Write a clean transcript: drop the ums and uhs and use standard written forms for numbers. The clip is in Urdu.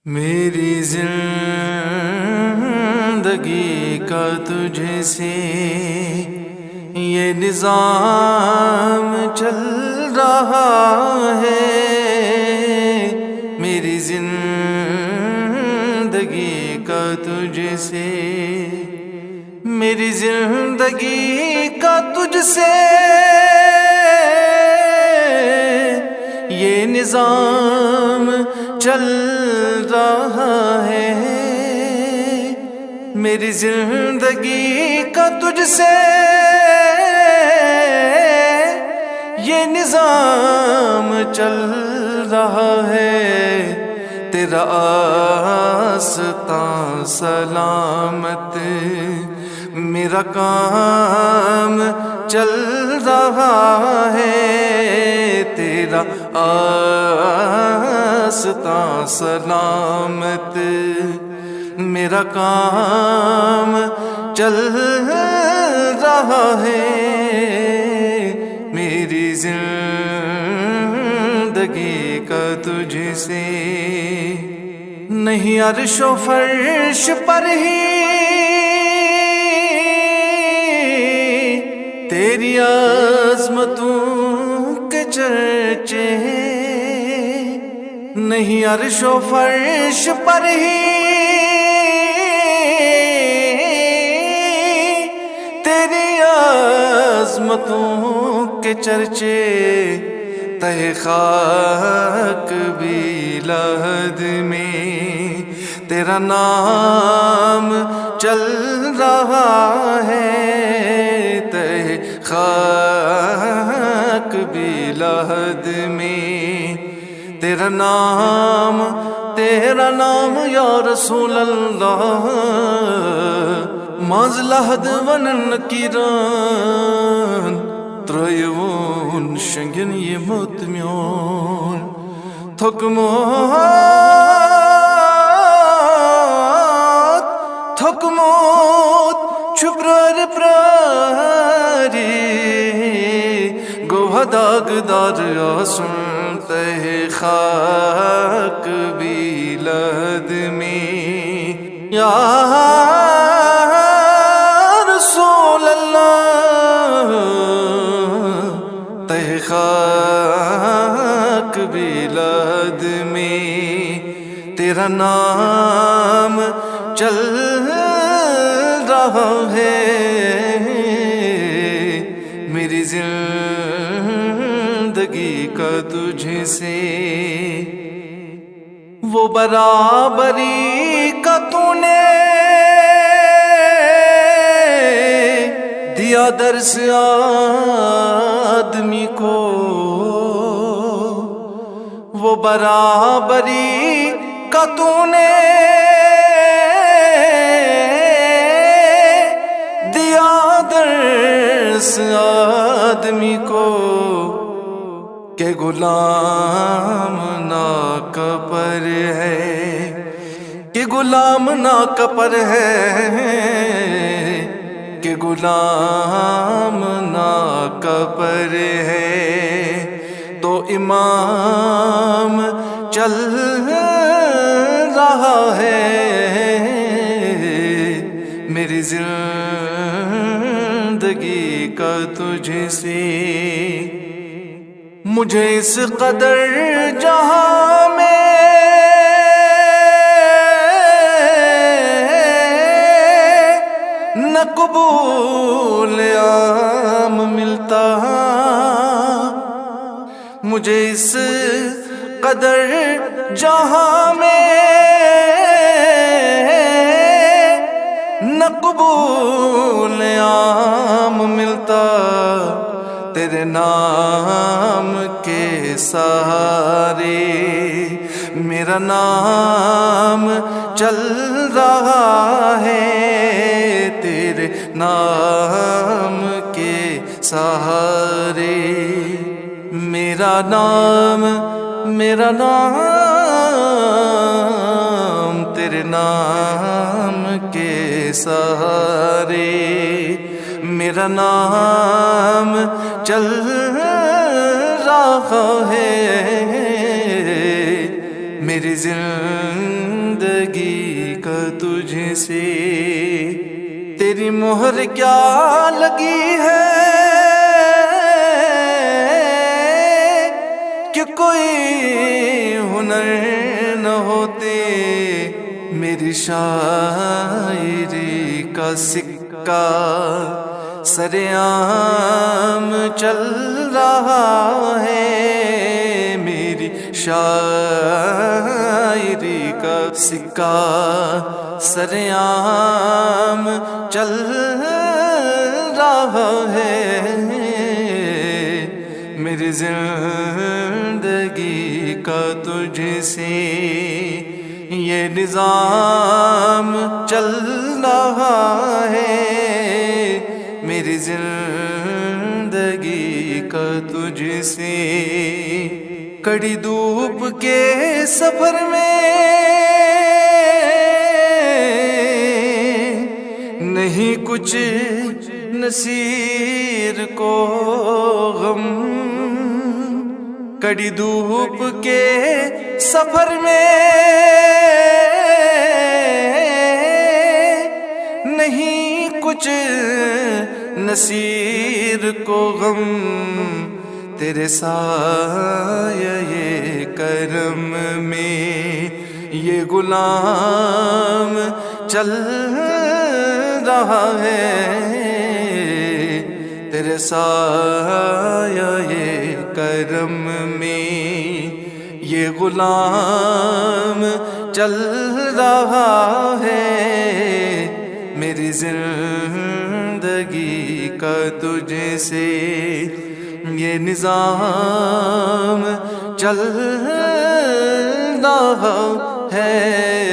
میری زندگی کا تجھ سے یہ نظام چل رہا ہے، میری زندگی کا تجھ سے، میری زندگی کا تجھ سے یہ نظام چل رہا ہے، میری زندگی کا تجھ سے یہ نظام چل رہا ہے، تیرا آستاں سلامت میرا کام چل رہا ہے، تیرا آستاں سلامت میرا کام چل رہا ہے، میری زندگی کا تجھ سے نہیں عرش و فرش پر ہی تیری عظمتوں کے چرچے، نہیں عرش و فرش پر ہی تیری عظمتوں کے چرچے، تہ خاک بھی لحد میں تیرا نام چل رہا ہے، تہ خاک بھی لحد میں تیرا نام یا رسول اللہ، ماز لحد ونن کیران ترایون شنگن یہ متمیون تھکموت چھپرار پراری گوہ داغدار آسن تہ خاک بھی لحد میں یا رسول اللہ، تہ خاک بھی لحد میں تیرا نام چل رہا ہے، میری زندگی کا تجھ سے وہ برابری کا تو نے دیا درس آدمی کو، وہ برابری کا تو نے دیا درس آدمی کو کہ غلام نا کپر ہے، کہ غلام نا کپر ہے، کہ غلام نا کپر ہے، تو امام چل رہا ہے، میری زندگی کا تجھ سے مجھے اس قدر جہاں میں نہ قبول عام ملتا، مجھے اس قدر جہاں میں نہ قبول عام ملتا، تیرے نام کے سہارے میرا نام چل رہا ہے، تیرے نام کے سہارے میرا نام تیرے نام کے سہارے میرا نام چل رہا ہے، میری زندگی کا تجھ سے تیری مہر کیا لگی ہے کہ کوئی ہنر نہ ہوتے میری شاعری کا سکہ سرعام چل رہا ہے میری شاعری کا سکہ سرعام چل رہا ہے میری زندگی کا تجھ سے یہ نظام چل رہا ہے میری زندگی کا تجھ سے کڑی دھوپ کے سفر میں نہیں کچھ نصیر کو غم کڑی دھوپ کے سفر میں نہیں کچھ نصیر کو غم تیرے سایہ کرم میں یہ غلام چل رہا ہے تیرے سایہ کرم میں یہ غلام چل رہا ہے میری زندگی کا تجھ سے یہ نظام چل رہا ہے